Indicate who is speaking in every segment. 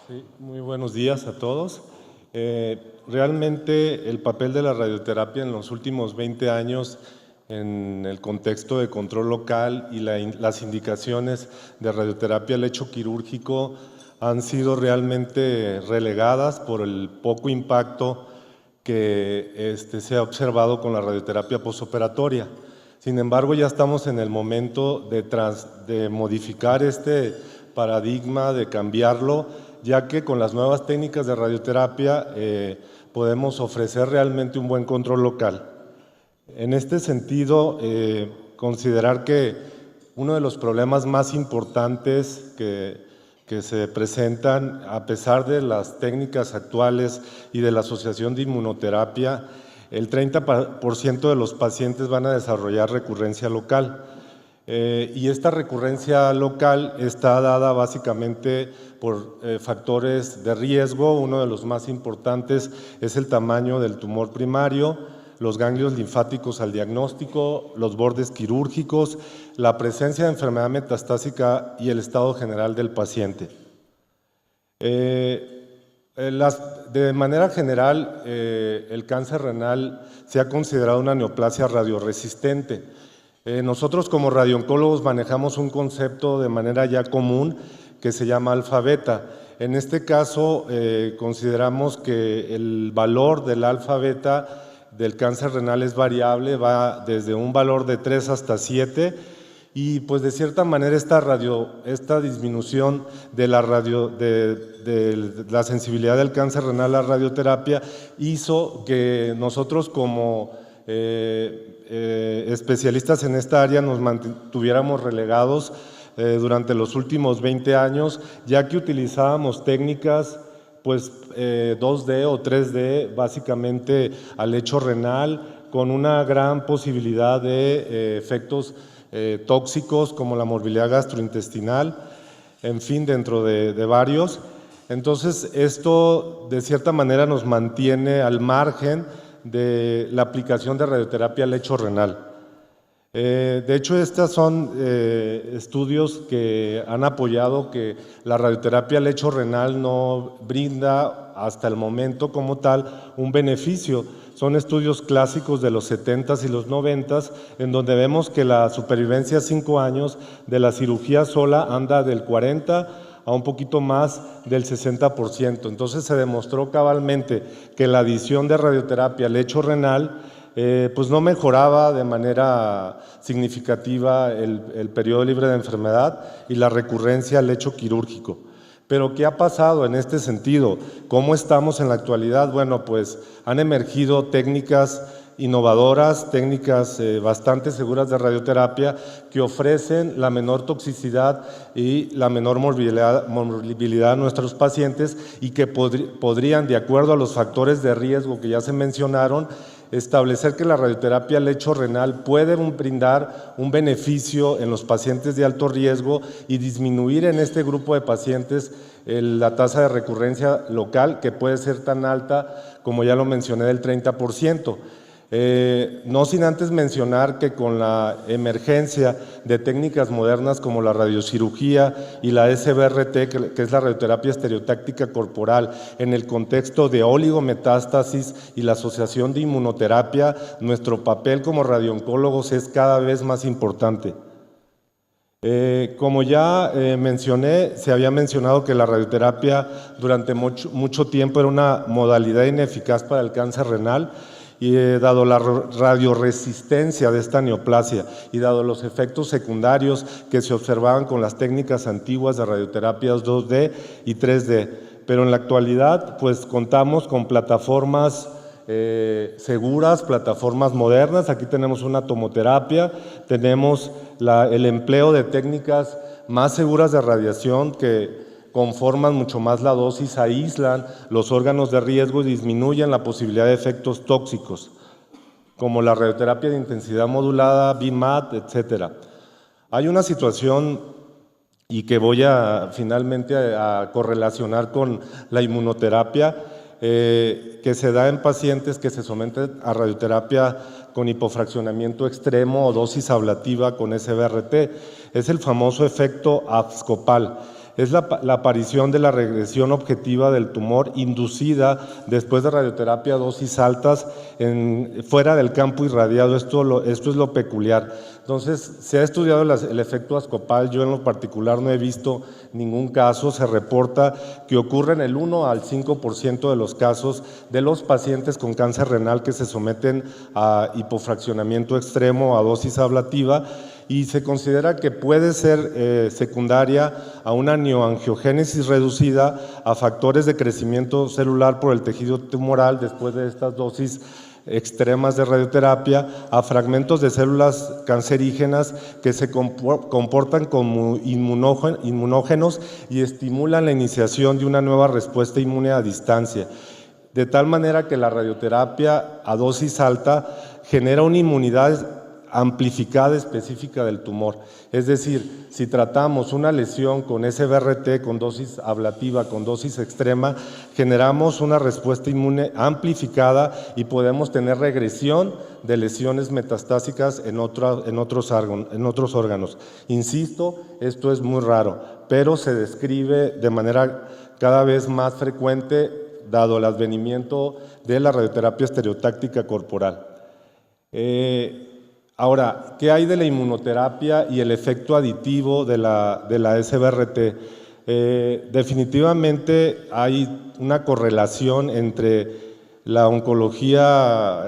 Speaker 1: Sí, muy buenos días a todos. Realmente el papel de la radioterapia en los últimos 20 años en el contexto de control local y las indicaciones de radioterapia al lecho quirúrgico han sido realmente relegadas por el poco impacto que se ha observado con la radioterapia postoperatoria. Sin embargo, ya estamos en el momento de modificar este paradigma, de cambiarlo, ya que con las nuevas técnicas de radioterapia podemos ofrecer realmente un buen control local. En este sentido, considerar que uno de los problemas más importantes que se presentan, a pesar de las técnicas actuales y de la Asociación de Inmunoterapia, el 30% de los pacientes van a desarrollar recurrencia local. Y esta recurrencia local está dada básicamente por factores de riesgo. Uno de los más importantes es el tamaño del tumor primario, los ganglios linfáticos al diagnóstico, los bordes quirúrgicos, la presencia de enfermedad metastásica y el estado general del paciente. De manera general, el cáncer renal se ha considerado una neoplasia radioresistente. Nosotros como radiooncólogos manejamos un concepto de manera ya común que se llama alfa-beta. En este caso, consideramos que el valor del alfa-beta del cáncer renal es variable, va desde un valor de 3 hasta 7, y pues de cierta manera esta disminución de la sensibilidad del cáncer renal a la radioterapia hizo que nosotros como especialistas en esta área nos mantuviéramos relegados durante los últimos 20 años, ya que utilizábamos técnicas pues 2D o 3D básicamente al lecho renal, con una gran posibilidad de efectos tóxicos como la morbilidad gastrointestinal, en fin, dentro de varios. Entonces, esto de cierta manera nos mantiene al margen de la aplicación de radioterapia al lecho renal. De hecho, estos son estudios que han apoyado que la radioterapia al lecho renal no brinda hasta el momento como tal un beneficio. Son estudios clásicos de los 70s y los 90s, en donde vemos que la supervivencia a 5 años de la cirugía sola anda del 40% a un poquito más del 60%. Entonces se demostró cabalmente que la adición de radioterapia al lecho renal pues no mejoraba de manera significativa el periodo libre de enfermedad y la recurrencia al lecho quirúrgico. Pero ¿qué ha pasado en este sentido? ¿Cómo estamos en la actualidad? Bueno, pues han emergido técnicas innovadoras, técnicas bastante seguras de radioterapia que ofrecen la menor toxicidad y la menor morbilidad a nuestros pacientes, y que podrían, de acuerdo a los factores de riesgo que ya se mencionaron, establecer que la radioterapia al lecho renal puede brindar un beneficio en los pacientes de alto riesgo y disminuir en este grupo de pacientes la tasa de recurrencia local, que puede ser tan alta como ya lo mencioné, del 30%. No sin antes mencionar que con la emergencia de técnicas modernas como la radiocirugía y la SBRT, que es la radioterapia estereotáctica corporal, en el contexto de oligometástasis y la asociación de inmunoterapia, nuestro papel como radiooncólogos es cada vez más importante. Como ya mencioné, se había mencionado que la radioterapia durante mucho tiempo era una modalidad ineficaz para el cáncer renal, y dado la radioresistencia de esta neoplasia y dado los efectos secundarios que se observaban con las técnicas antiguas de radioterapias 2D y 3D. Pero en la actualidad pues contamos con plataformas seguras, plataformas modernas. Aquí tenemos una tomoterapia, tenemos el empleo de técnicas más seguras de radiación que conforman mucho más la dosis, aíslan los órganos de riesgo y disminuyen la posibilidad de efectos tóxicos, como la radioterapia de intensidad modulada, BMAT, etc. Hay una situación, y que voy finalmente a correlacionar con la inmunoterapia, que se da en pacientes que se someten a radioterapia con hipofraccionamiento extremo o dosis ablativa con SBRT. Es el famoso efecto abscopal. es la aparición de la regresión objetiva del tumor inducida después de radioterapia a dosis altas fuera del campo irradiado. Esto es lo peculiar. Entonces, se ha estudiado el efecto Ascopal. Yo en lo particular no he visto ningún caso. Se reporta que ocurre en el 1 al 5% de los casos de los pacientes con cáncer renal que se someten a hipofraccionamiento extremo a dosis ablativa, y se considera que puede ser secundaria a una neoangiogénesis reducida, a factores de crecimiento celular por el tejido tumoral después de estas dosis extremas de radioterapia, a fragmentos de células cancerígenas que se comportan como inmunógenos y estimulan la iniciación de una nueva respuesta inmune a distancia, de tal manera que la radioterapia a dosis alta genera una inmunidad amplificada específica del tumor. Es decir, si tratamos una lesión con SBRT, con dosis ablativa, con dosis extrema, generamos una respuesta inmune amplificada y podemos tener regresión de lesiones metastásicas en otros órganos. Insisto, esto es muy raro, pero se describe de manera cada vez más frecuente dado el advenimiento de la radioterapia estereotáctica corporal. Ahora, ¿qué hay de la inmunoterapia y el efecto aditivo de la SBRT? Definitivamente hay una correlación entre la oncología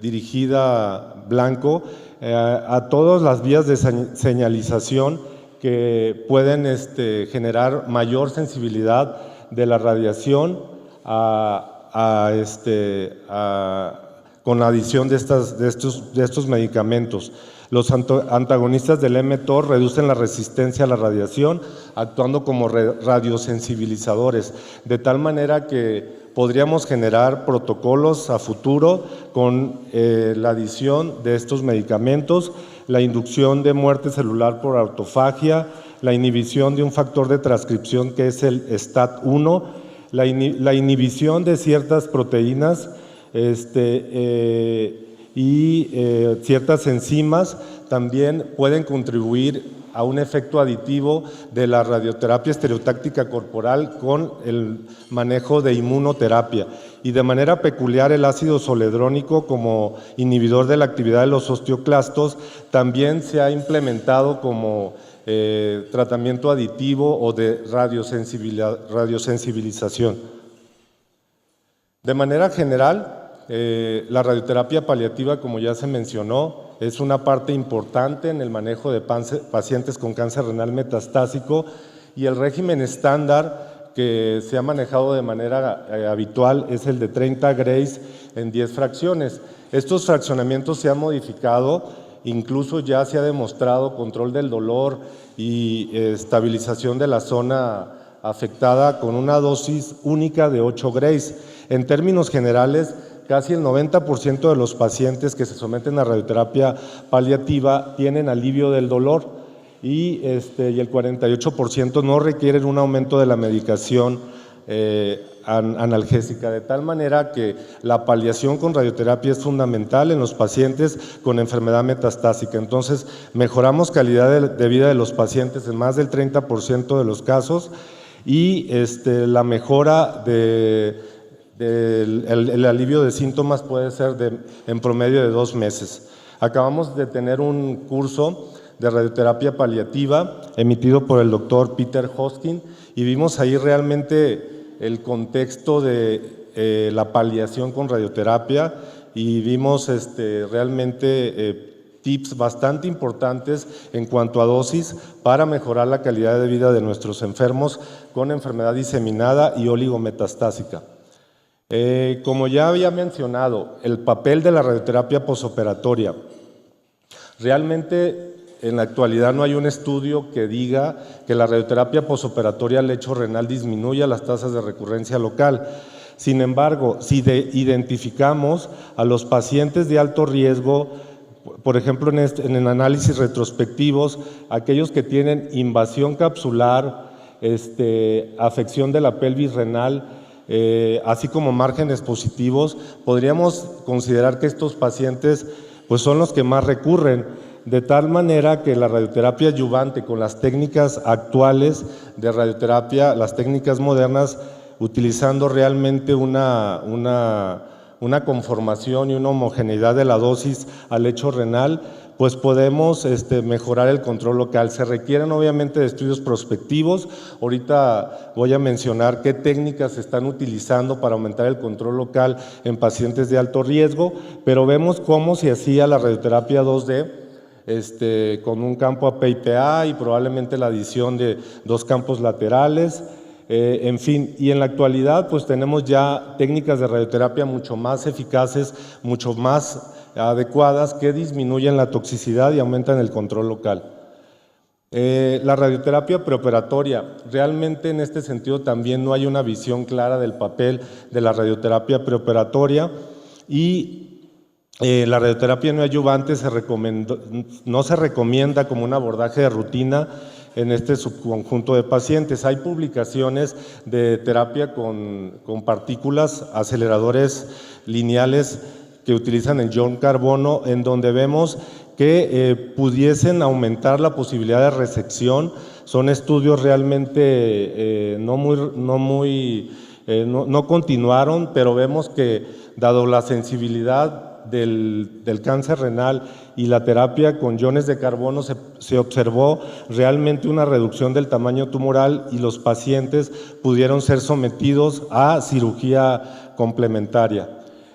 Speaker 1: dirigida blanco a todas las vías de señalización que pueden generar mayor sensibilidad de la radiación con la adición de estos medicamentos. Los antagonistas del mTOR reducen la resistencia a la radiación, actuando como radiosensibilizadores, de tal manera que podríamos generar protocolos a futuro con la adición de estos medicamentos, la inducción de muerte celular por autofagia, la inhibición de un factor de transcripción que es el STAT1, la inhibición de ciertas proteínas y ciertas enzimas también pueden contribuir a un efecto aditivo de la radioterapia estereotáctica corporal con el manejo de inmunoterapia. Y de manera peculiar el ácido zoledrónico como inhibidor de la actividad de los osteoclastos también se ha implementado como tratamiento aditivo o de radiosensibilización. De manera general, la radioterapia paliativa, como ya se mencionó, es una parte importante en el manejo de pacientes con cáncer renal metastásico, y el régimen estándar que se ha manejado de manera habitual es el de 30 Grays en 10 fracciones. Estos fraccionamientos se han modificado, incluso ya se ha demostrado control del dolor y estabilización de la zona afectada con una dosis única de 8 Grays. En términos generales, casi el 90% de los pacientes que se someten a radioterapia paliativa tienen alivio del dolor y el 48% no requieren un aumento de la medicación analgésica, de tal manera que la paliación con radioterapia es fundamental en los pacientes con enfermedad metastásica. Entonces, mejoramos calidad de vida de los pacientes en más del 30% de los casos, y la mejora el alivio de síntomas puede ser en promedio de 2 meses. Acabamos de tener un curso de radioterapia paliativa emitido por el doctor Peter Hoskin, y vimos ahí realmente el contexto de la paliación con radioterapia, y vimos realmente tips bastante importantes en cuanto a dosis para mejorar la calidad de vida de nuestros enfermos con enfermedad diseminada y oligometastásica. Como ya había mencionado, el papel de la radioterapia posoperatoria. Realmente en la actualidad no hay un estudio que diga que la radioterapia posoperatoria al lecho renal disminuya las tasas de recurrencia local. Sin embargo, si identificamos a los pacientes de alto riesgo, por ejemplo en el análisis retrospectivos, aquellos que tienen invasión capsular, afección de la pelvis renal, así como márgenes positivos, podríamos considerar que estos pacientes pues son los que más recurren. de tal manera que la radioterapia adyuvante con las técnicas actuales de radioterapia, las técnicas modernas, utilizando realmente una conformación y una homogeneidad de la dosis al lecho renal, pues podemos mejorar el control local. Se requieren obviamente de estudios prospectivos. Ahorita voy a mencionar qué técnicas se están utilizando para aumentar el control local en pacientes de alto riesgo, pero vemos cómo se hacía la radioterapia 2D con un campo AP/PA y probablemente la adición de 2 campos laterales. En fin, y en la actualidad pues tenemos ya técnicas de radioterapia mucho más eficaces, mucho más adecuadas, que disminuyen la toxicidad y aumentan el control local. La radioterapia preoperatoria, realmente en este sentido también no hay una visión clara del papel de la radioterapia preoperatoria, y la radioterapia no adyuvante no se recomienda como un abordaje de rutina en este subconjunto de pacientes. Hay publicaciones de terapia con partículas, aceleradores lineales que utilizan el ion carbono, en donde vemos que pudiesen aumentar la posibilidad de resección. Son estudios realmente no continuaron, pero vemos que dado la sensibilidad del cáncer renal y la terapia con iones de carbono, se observó realmente una reducción del tamaño tumoral y los pacientes pudieron ser sometidos a cirugía complementaria.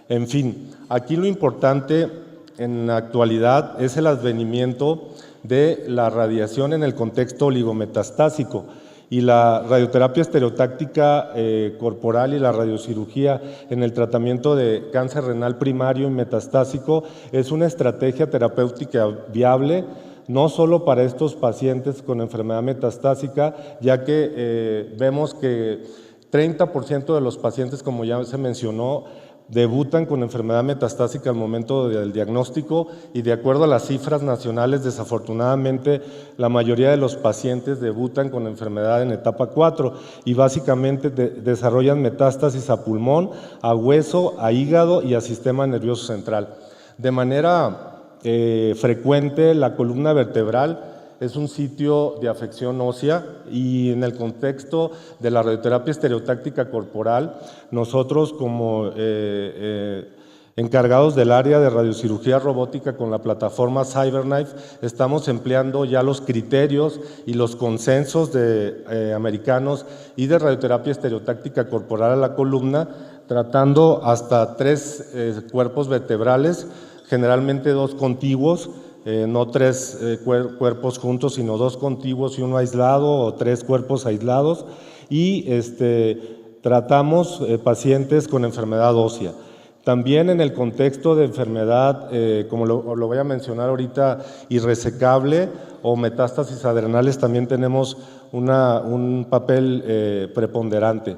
Speaker 1: En fin, aquí lo importante en la actualidad es el advenimiento de la radiación en el contexto oligometastásico, y la radioterapia estereotáctica corporal y la radiocirugía en el tratamiento de cáncer renal primario y metastásico es una estrategia terapéutica viable, no solo para estos pacientes con enfermedad metastásica, ya que vemos que 30% de los pacientes, como ya se mencionó, debutan con enfermedad metastásica al momento del diagnóstico, y de acuerdo a las cifras nacionales, desafortunadamente, la mayoría de los pacientes debutan con enfermedad en etapa 4 y básicamente desarrollan metástasis a pulmón, a hueso, a hígado y a sistema nervioso central. De manera frecuente, la columna vertebral es un sitio de afección ósea, y en el contexto de la radioterapia estereotáctica corporal, nosotros como encargados del área de radiocirugía robótica con la plataforma CyberKnife estamos empleando ya los criterios y los consensos americanos y de radioterapia estereotáctica corporal a la columna, tratando hasta 3 cuerpos vertebrales, generalmente 2 contiguos, no 3 cuerpos juntos, sino 2 contiguos y 1 aislado, o 3 cuerpos aislados, y tratamos pacientes con enfermedad ósea. También en el contexto de enfermedad, como lo voy a mencionar ahorita, irresecable o metástasis adrenales, también tenemos un papel preponderante.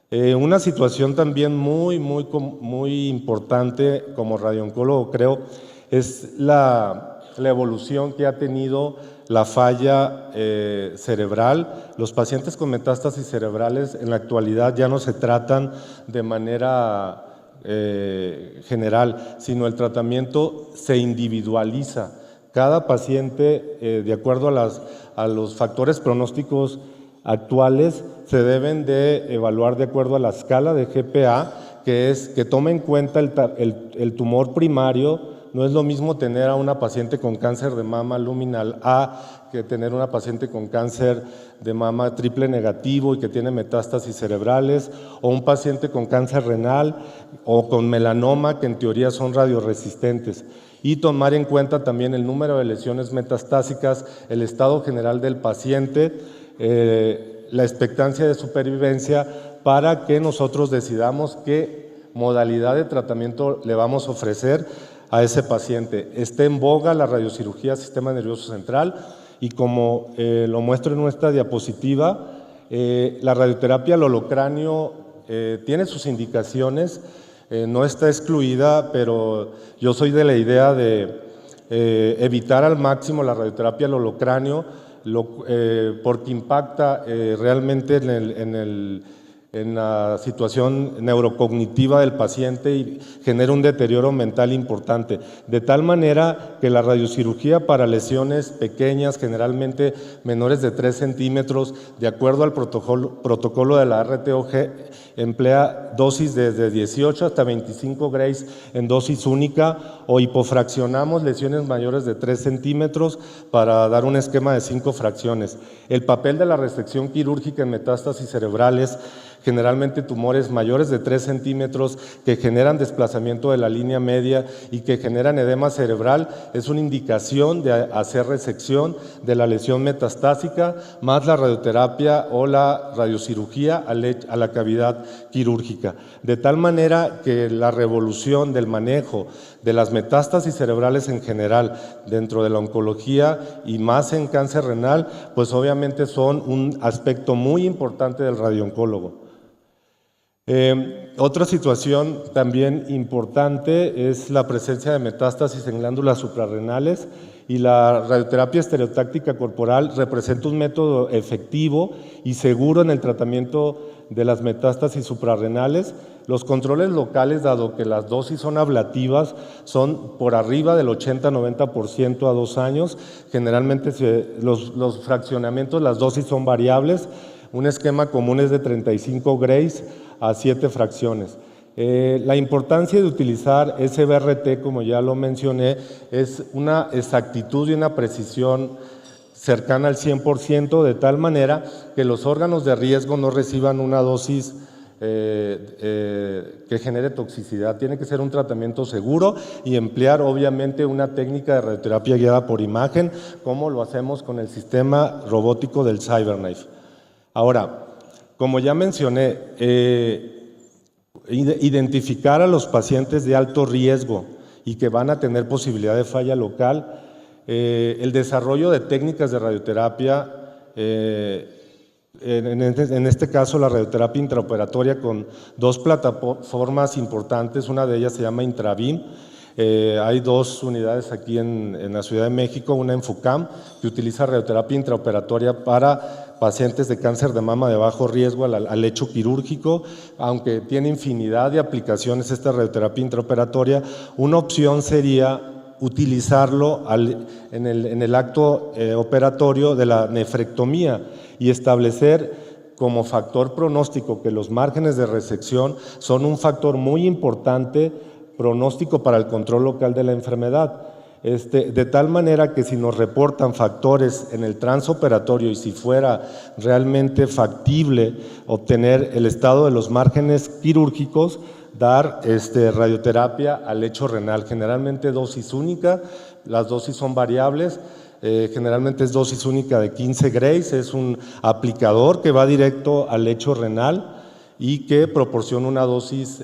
Speaker 1: Una situación también muy importante como radiooncólogo, creo, es la evolución que ha tenido la falla cerebral. Los pacientes con metástasis cerebrales en la actualidad ya no se tratan de manera general, sino el tratamiento se individualiza. Cada paciente, de acuerdo a los factores pronósticos actuales, se deben de evaluar de acuerdo a la escala de GPA, que toma en cuenta el tumor primario. No es lo mismo tener a una paciente con cáncer de mama luminal A que tener una paciente con cáncer de mama triple negativo y que tiene metástasis cerebrales, o un paciente con cáncer renal o con melanoma, que en teoría son radioresistentes. Y tomar en cuenta también el número de lesiones metastásicas, el estado general del paciente, la expectancia de supervivencia, para que nosotros decidamos qué modalidad de tratamiento le vamos a ofrecer a ese paciente. Está en boga la radiocirugía sistema nervioso central, y como lo muestro en nuestra diapositiva, la radioterapia al holocráneo tiene sus indicaciones, no está excluida, pero yo soy de la idea de evitar al máximo la radioterapia al holocráneo, porque impacta realmente en la situación neurocognitiva del paciente y genera un deterioro mental importante, de tal manera que la radiocirugía para lesiones pequeñas, generalmente menores de 3 centímetros, de acuerdo al protocolo de la RTOG, emplea dosis desde 18 hasta 25 grays en dosis única, o hipofraccionamos lesiones mayores de 3 centímetros para dar un esquema de 5 fracciones. El papel de la resección quirúrgica en metástasis cerebrales, generalmente tumores mayores de 3 centímetros que generan desplazamiento de la línea media y que generan edema cerebral, es una indicación de hacer resección de la lesión metastásica, más la radioterapia o la radiocirugía a la cavidad quirúrgica. De tal manera que la revolución del manejo de las metástasis cerebrales en general dentro de la oncología y más en cáncer renal, pues obviamente son un aspecto muy importante del radiooncólogo. Otra situación también importante es la presencia de metástasis en glándulas suprarrenales, y la radioterapia estereotáctica corporal representa un método efectivo y seguro en el tratamiento de las metástasis suprarrenales. Los controles locales, dado que las dosis son ablativas, son por arriba del 80-90% a 2 años. Generalmente los fraccionamientos, las dosis son variables. Un esquema común es de 35 grays a 7 fracciones. La importancia de utilizar SBRT, como ya lo mencioné, es una exactitud y una precisión cercana al 100%, de tal manera que los órganos de riesgo no reciban una dosis que genere toxicidad. Tiene que ser un tratamiento seguro y emplear obviamente una técnica de radioterapia guiada por imagen, como lo hacemos con el sistema robótico del CyberKnife. Ahora, como ya mencioné, identificar a los pacientes de alto riesgo y que van a tener posibilidad de falla local, el desarrollo de técnicas de radioterapia, en este caso la radioterapia intraoperatoria con 2 plataformas importantes, una de ellas se llama Intravim. Hay 2 unidades aquí en la Ciudad de México, una en FUCAM, que utiliza radioterapia intraoperatoria para pacientes de cáncer de mama de bajo riesgo al lecho quirúrgico. Aunque tiene infinidad de aplicaciones esta radioterapia intraoperatoria, una opción sería utilizarlo en el acto operatorio de la nefrectomía y establecer como factor pronóstico que los márgenes de resección son un factor muy importante pronóstico para el control local de la enfermedad. De tal manera que si nos reportan factores en el transoperatorio y si fuera realmente factible obtener el estado de los márgenes quirúrgicos, dar radioterapia al lecho renal, generalmente dosis única. Las dosis son variables, generalmente es dosis única de 15 grays, es un aplicador que va directo al lecho renal y que proporciona una dosis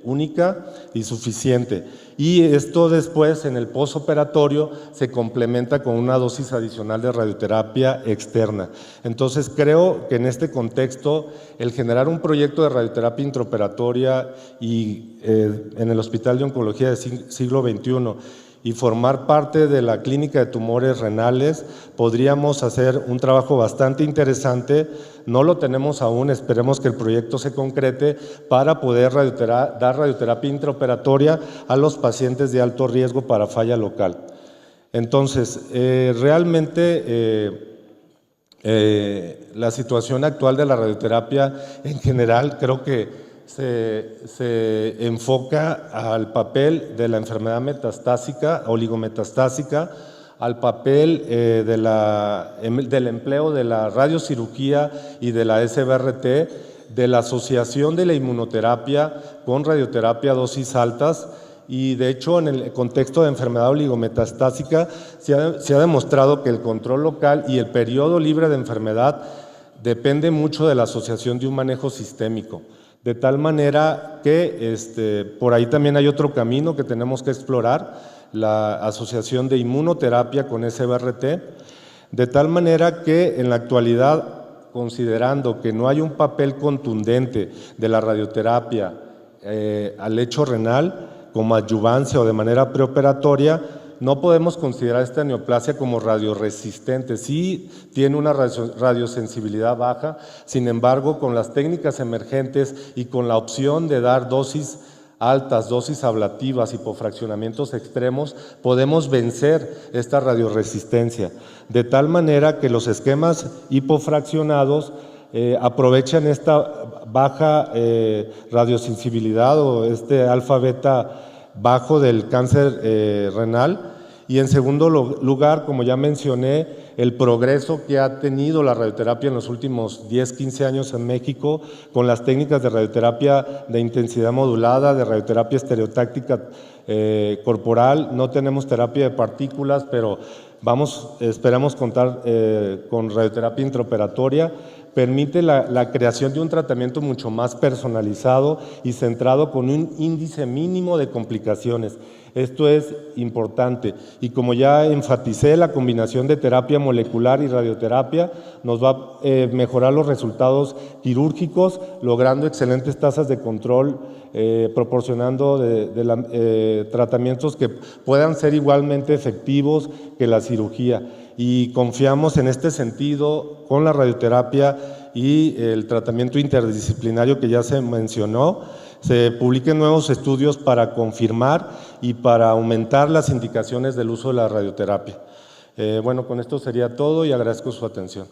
Speaker 1: única y suficiente. Y esto después, en el postoperatorio, se complementa con una dosis adicional de radioterapia externa. Entonces, creo que en este contexto, el generar un proyecto de radioterapia intraoperatoria y en el Hospital de Oncología del Siglo XXI y formar parte de la clínica de tumores renales, podríamos hacer un trabajo bastante interesante. No lo tenemos aún, esperemos que el proyecto se concrete para poder dar radioterapia intraoperatoria a los pacientes de alto riesgo para falla local. Entonces, realmente la situación actual de la radioterapia en general creo que se enfoca al papel de la enfermedad metastásica, oligometastásica, al papel del empleo de la radiocirugía y de la SBRT, de la asociación de la inmunoterapia con radioterapia a dosis altas. Y de hecho, en el contexto de enfermedad oligometastásica se ha demostrado que el control local y el periodo libre de enfermedad depende mucho de la asociación de un manejo sistémico. De tal manera que por ahí también hay otro camino que tenemos que explorar, la asociación de inmunoterapia con SBRT, de tal manera que en la actualidad, considerando que no hay un papel contundente de la radioterapia al lecho renal como adyuvancia o de manera preoperatoria, no podemos considerar esta neoplasia como radioresistente. Sí tiene una radiosensibilidad baja, sin embargo, con las técnicas emergentes y con la opción de dar dosis altas, dosis ablativas, hipofraccionamientos extremos, podemos vencer esta radioresistencia, de tal manera que los esquemas hipofraccionados aprovechan esta baja radiosensibilidad o este alfa-beta bajo del cáncer renal. Y en segundo lugar, como ya mencioné, el progreso que ha tenido la radioterapia en los últimos 10, 15 años en México con las técnicas de radioterapia de intensidad modulada, de radioterapia estereotáctica corporal. No tenemos terapia de partículas, pero esperamos contar con radioterapia intraoperatoria. Permite la creación de un tratamiento mucho más personalizado y centrado con un índice mínimo de complicaciones. Esto es importante y como ya enfaticé, la combinación de terapia molecular y radioterapia nos va a mejorar los resultados quirúrgicos, logrando excelentes tasas de control, proporcionando tratamientos que puedan ser igualmente efectivos que la cirugía. Y confiamos en este sentido con la radioterapia y el tratamiento interdisciplinario que ya se mencionó. Se publiquen nuevos estudios para confirmar y para aumentar las indicaciones del uso de la radioterapia. Bueno, con esto sería todo y agradezco su atención.